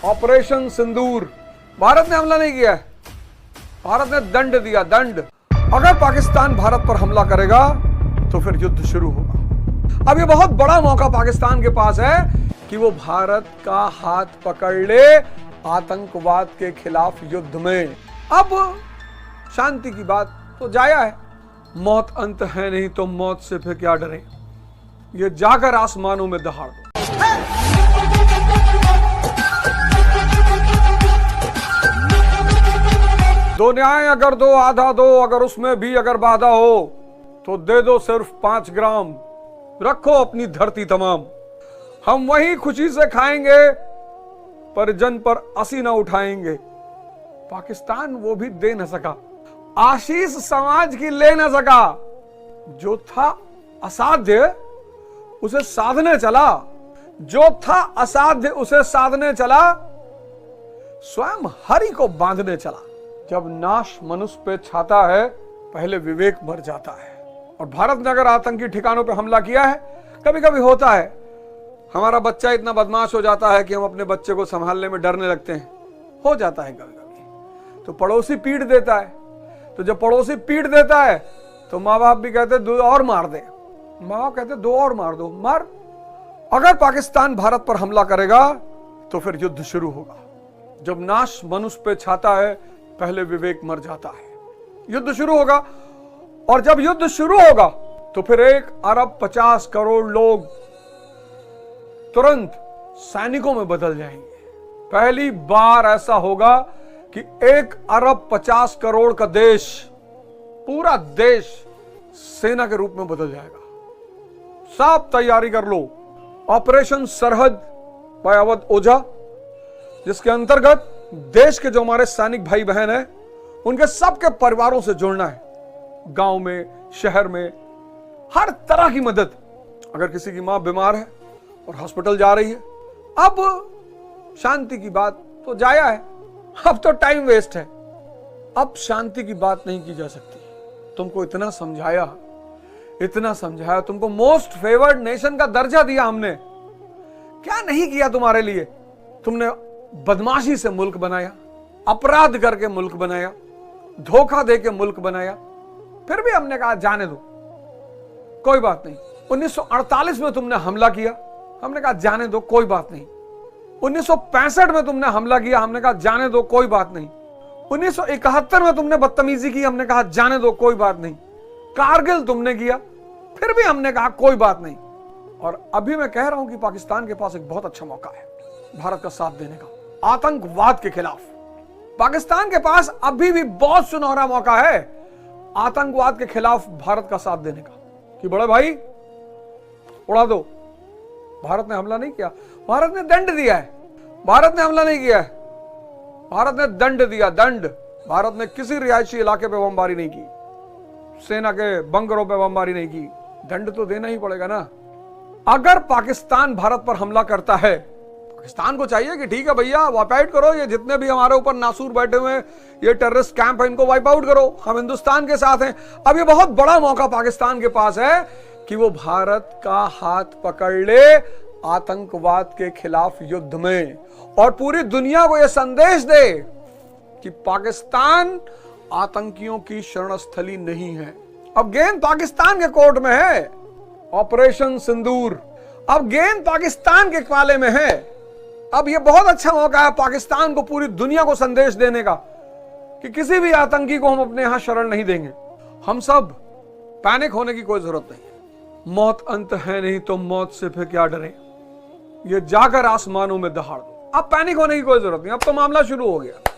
Operation सिंदूर। भारत ने हमला नहीं किया है, भारत ने दंड दिया, दंड। अगर पाकिस्तान भारत पर हमला करेगा तो फिर युद्ध शुरू होगा। अब ये बहुत बड़ा मौका पाकिस्तान के पास है कि वो भारत का हाथ पकड़ ले आतंकवाद के खिलाफ युद्ध में। अब शांति की बात तो जाया है, मौत अंत है नहीं तो मौत से फिर क्या डरे, ये जाकर आसमानों में दहाड़ दो। दो न्याय अगर दो आधा दो, अगर उसमें भी अगर बाधा हो तो दे दो सिर्फ 5 ग्राम, रखो अपनी धरती तमाम। हम वही खुशी से खाएंगे पर जन पर असी ना उठाएंगे। पाकिस्तान वो भी दे न सका, आशीष समाज की ले न सका। जो था असाध्य उसे साधने चला, जो था असाध्य उसे साधने चला, स्वयं हरि को बांधने चला। जब नाश मनुष्य पे छाता है पहले विवेक मर जाता है। और भारत ने अगर आतंकी ठिकानों पे हमला किया है, कभी कभी होता है हमारा बच्चा इतना बदमाश हो जाता है कि हम अपने बच्चे को संभालने में डरने लगते हैं, हो जाता है कभी कभी। तो पड़ोसी पीट देता है, तो जब पड़ोसी पीट देता है तो माँ बाप भी कहते दो और मार दे, माँ बाप कहते दो और मार दो, मार। अगर पाकिस्तान भारत पर हमला करेगा तो फिर युद्ध शुरू होगा। जब नाश मनुष्य पे छाता है पहले विवेक मर जाता है। युद्ध शुरू होगा, और जब युद्ध शुरू होगा तो फिर 1 अरब 50 करोड़ लोग तुरंत सैनिकों में बदल जाएंगे। पहली बार ऐसा होगा कि 1 अरब 50 करोड़ का देश, पूरा देश सेना के रूप में बदल जाएगा। सब तैयारी कर लो। ऑपरेशन सरहद बाय अवध ओझा, जिसके अंतर्गत देश के जो हमारे सैनिक भाई बहन हैं उनके सबके परिवारों से जुड़ना है। गांव में, शहर में, हर तरह की मदद। अगर किसी की मां बीमार है और हॉस्पिटल जा रही है, अब शांति की बात तो जाया है, अब तो टाइम वेस्ट है, अब शांति की बात नहीं की जा सकती। तुमको इतना समझाया, तुमको मोस्ट फेवर्ड नेशन का दर्जा दिया हमने, क्या नहीं किया तुम्हारे लिए। तुमने बदमाशी से मुल्क बनाया, अपराध करके मुल्क बनाया, धोखा देके मुल्क बनाया, फिर भी हमने कहा जाने दो, कोई बात नहीं। 1948 में तुमने हमला किया, हमने कहा जाने दो, कोई बात नहीं। 1965 में तुमने हमला किया, हमने कहा जाने दो, कोई बात नहीं। 1971 में तुमने बदतमीजी की, हमने कहा जाने दो, कोई बात नहीं। कारगिल तुमने किया, फिर भी हमने कहा कोई बात नहीं। और अभी मैं कह रहा हूं कि पाकिस्तान के पास एक बहुत अच्छा मौका है भारत का साथ देने का आतंकवाद के खिलाफ। पाकिस्तान के पास अभी भी बहुत सुनहरा मौका है आतंकवाद के खिलाफ भारत का साथ देने का, कि बड़े भाई उड़ा दो। भारत ने हमला नहीं किया, भारत ने दंड दिया है। भारत ने हमला नहीं किया है, भारत ने दंड दिया, दंड। भारत ने किसी रिहायशी इलाके पे बमबारी नहीं की, सेना के बंकरों पे बमबारी नहीं की। दंड तो देना ही पड़ेगा ना। अगर पाकिस्तान भारत पर हमला करता है, पाकिस्तान को चाहिए कि ठीक है भैया वाइप आउट करो, ये जितने भी हमारे ऊपर नासूर बैठे हुए हैं, ये टेररिस्ट कैंप है, इनको वाइप आउट करो, हम हिंदुस्तान के साथ हैं। अब ये बहुत बड़ा मौका पाकिस्तान के पास है कि वो भारत का हाथ पकड़ ले आतंकवाद के खिलाफ युद्ध में, और पूरी दुनिया को यह संदेश दे कि पाकिस्तान आतंकियों की शरणस्थली नहीं है। अब गेंद पाकिस्तान के कोर्ट में है, ऑपरेशन सिंदूर, अब गेंद पाकिस्तान के पाले में है। अब यह बहुत अच्छा मौका है पाकिस्तान को पूरी दुनिया को संदेश देने का कि किसी भी आतंकी को हम अपने यहां शरण नहीं देंगे। हम सब पैनिक होने की कोई जरूरत नहीं है, मौत अंत है नहीं तो मौत से फिर क्या डरे, ये जाकर आसमानों में दहाड़ दो। अब पैनिक होने की कोई जरूरत नहीं, अब तो मामला शुरू हो गया।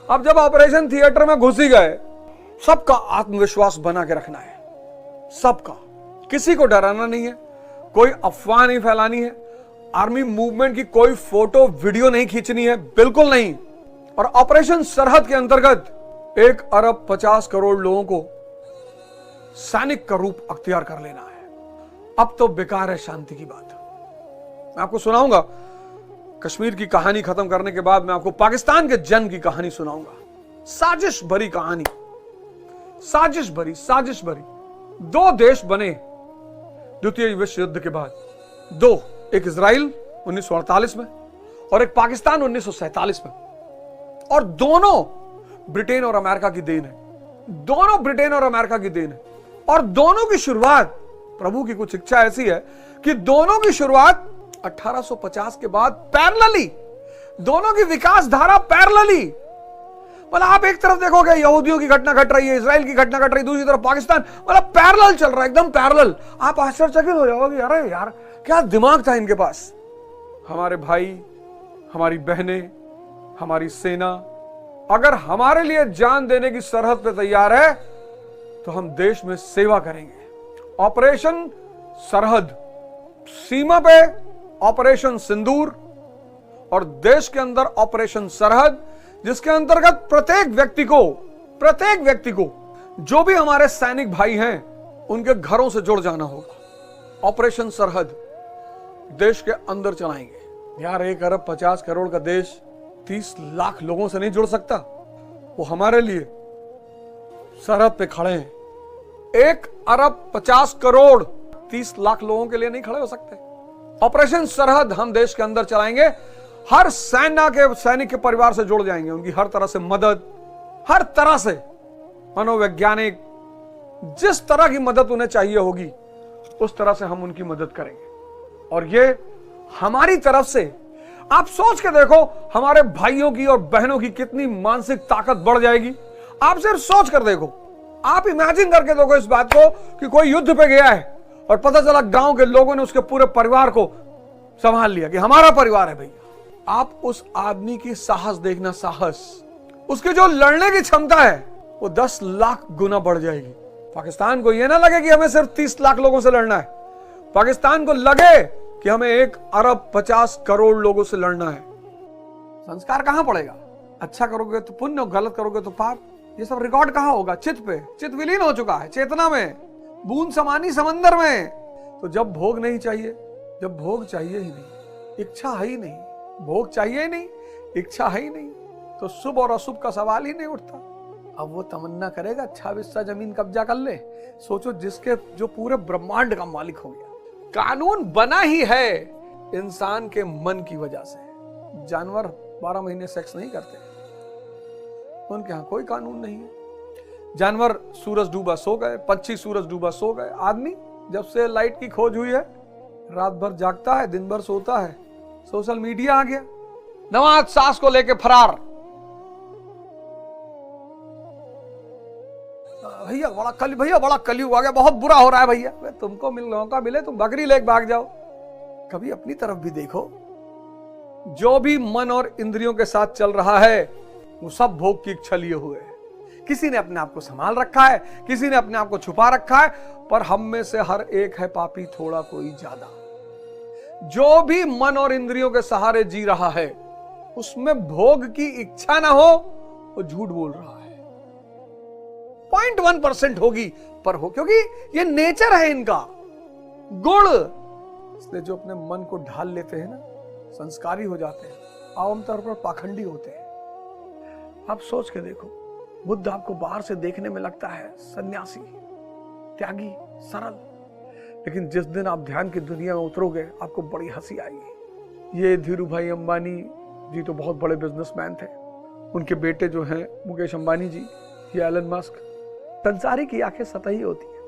अब जब ऑपरेशन थिएटर में घुस ही गए, सबका आत्मविश्वास बना के रखना है, सबका, किसी को डराना नहीं है, कोई अफवाह नहीं फैलानी है, आर्मी मूवमेंट की कोई फोटो वीडियो नहीं खींचनी है, बिल्कुल नहीं। और ऑपरेशन सरहद के अंतर्गत 1 अरब 50 करोड़ लोगों को सैनिक का रूप अख्तियार कर लेना है। अब तो बेकार है शांति की बात। मैं आपको सुनाऊंगा कश्मीर की कहानी खत्म करने के बाद, मैं आपको पाकिस्तान के जन्म की कहानी सुनाऊंगा। साजिश भरी कहानी, साजिश भरी। 2 देश बने द्वितीय विश्व युद्ध के बाद, 2, एक इजराइल 1948 में और एक पाकिस्तान 1947 में, और दोनों ब्रिटेन और अमेरिका की देन है। दोनों ब्रिटेन और अमेरिका की देन है, और दोनों की शुरुआत, प्रभु की कुछ इच्छा ऐसी है कि दोनों की शुरुआत 1850 के बाद पैरेलली, दोनों की विकास धारा पैरेलली, मतलब आप एक तरफ देखोगे यहूदियों की घटना घट रही है, इजराइल की घटना घट रही है, दूसरी तरफ पाकिस्तान, मतलब पैरेलल चल रहा है, एकदम पैरेलल। आप आश्चर्यचकित हो जाओगे, अरे यार क्या दिमाग था इनके पास। हमारे भाई, हमारी बहनें, हमारी सेना अगर हमारे लिए जान देने की सरहद पे तैयार है तो हम देश में सेवा करेंगे। ऑपरेशन सरहद, सीमा पे ऑपरेशन सिंदूर, और देश के अंदर ऑपरेशन सरहद, जिसके अंतर्गत प्रत्येक व्यक्ति को जो भी हमारे सैनिक भाई हैं उनके घरों से जुड़ जाना होगा। ऑपरेशन सरहद देश के अंदर चलाएंगे। यार 1 अरब 50 करोड़ का देश 30 लाख लोगों से नहीं जुड़ सकता। वो हमारे लिए सरहद पे खड़े हैं। 1 अरब 50 करोड़ 30 लाख लोगों के लिए नहीं खड़े हो सकते। ऑपरेशन सरहद हम देश के अंदर चलाएंगे। हर सेना के सैनिक के परिवार से जुड़ जाएंगे, उनकी हर तरह से मदद, हर तरह से मनोवैज्ञानिक, जिस तरह की मदद उन्हें चाहिए होगी उस तरह से हम उनकी मदद करेंगे। और ये हमारी तरफ से, आप सोच के देखो हमारे भाइयों की और बहनों की कितनी मानसिक ताकत बढ़ जाएगी। आप सिर्फ सोच कर देखो, आप इमेजिन करके देखो इस बात को कि कोई युद्ध पे गया है और पता चला गांव के लोगों ने उसके पूरे परिवार को संभाल लिया कि हमारा परिवार है भैया। आप उस आदमी की साहस देखना, साहस, उसके जो लड़ने की क्षमता है वो 10 लाख गुना बढ़ जाएगी। पाकिस्तान को यह ना लगे कि हमें सिर्फ 30 लाख लोगों से लड़ना है, पाकिस्तान को लगे कि हमें 1 अरब 50 करोड़ लोगों से लड़ना है। संस्कार कहां पड़ेगा? अच्छा करोगे तो पुण्य, गलत करोगे तो पाप। ये सब रिकॉर्ड कहां होगा? चित्त पे। चित्त विलीन हो चुका है चेतना में, बूंद समानी समंदर में। तो जब भोग नहीं चाहिए, जब भोग चाहिए ही नहीं, इच्छा है ही नहीं, भोग चाहिए ही नहीं, इच्छा है ही नहीं, तो शुभ और अशुभ का सवाल ही नहीं उठता। अब वो तमन्ना करेगा 26 हिस्सा जमीन कब्जा कर ले। सोचो, जिसके जो पूरे ब्रह्मांड का मालिक हो गया। कानून बना ही है इंसान के मन की वजह से। जानवर 12 महीने सेक्स नहीं करते, उनके यहां कोई कानून नहीं है। जानवर सूरज डूबा सो गए, पक्षी सूरज डूबा सो गए। आदमी जब से लाइट की खोज हुई है रात भर जागता है, दिन भर सोता है। सोशल मीडिया आ गया, नवाज सास को लेके फरार। भैया बड़ा कलयुग आ गया, बहुत बुरा हो रहा है भैया। तुमको मौका मिले तुम बकरी लेके भाग जाओ। कभी अपनी तरफ भी देखो। जो भी मन और इंद्रियों के साथ चल रहा है वो सब भोग की इच्छा लिए हुए है। किसी ने अपने आप को संभाल रखा है, किसी ने अपने आप को छुपा रखा है, पर हम में से हर एक है पापी, थोड़ा कोई ज्यादा। जो भी मन और इंद्रियों के सहारे जी रहा है उसमें भोग की इच्छा ना हो वो झूठ बोल रहा है। 0.1% होगी पर हो, क्योंकि ये नेचर है इनका, गुण। इसलिए जो अपने मन को ढाल लेते हैं ना, संस्कारी हो जाते हैं, आमतौर पर पाखंडी होते हैं। आप सोच के देखो, बुद्ध आपको बाहर से देखने में लगता है सन्यासी, त्यागी, सरल, लेकिन जिस दिन आप ध्यान की दुनिया में उतरोगे आपको बड़ी हंसी आएगी। ये धीरू भाई अंबानी जी तो बहुत बड़े बिजनेसमैन थे। उनके बेटे जो हैं मुकेश अंबानी जी, ये एलन मस्क, संसारी की आंखें सतही होती हैं।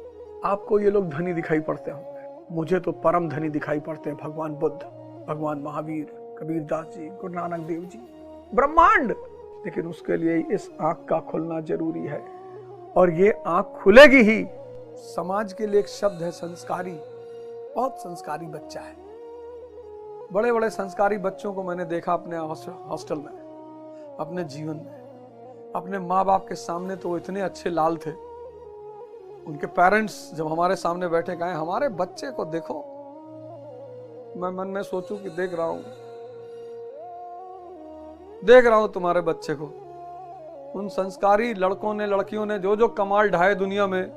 आपको ये लोग धनी दिखाई पड़ते होंगे, मुझे तो परम धनी दिखाई पड़ते हैं भगवान बुद्ध, भगवान महावीर, कबीर दास जी, गुरु नानक देव जी, ब्रह्मांड। लेकिन उसके लिए इस आंख का खुलना जरूरी है, और ये आंख खुलेगी ही। समाज के लिए एक शब्द है संस्कारी। बहुत संस्कारी बच्चा है। बड़े बड़े संस्कारी बच्चों को मैंने देखा अपने हॉस्टल में, अपने जीवन में। अपने माँ बाप के सामने तो वो इतने अच्छे लाल थे। उनके पेरेंट्स जब हमारे सामने बैठे कहे हमारे बच्चे को देखो, मैं मन में सोचूं कि देख रहा हूं तुम्हारे बच्चे को। उन संस्कारी लड़कों ने, लड़कियों ने जो जो कमाल ढाए दुनिया में,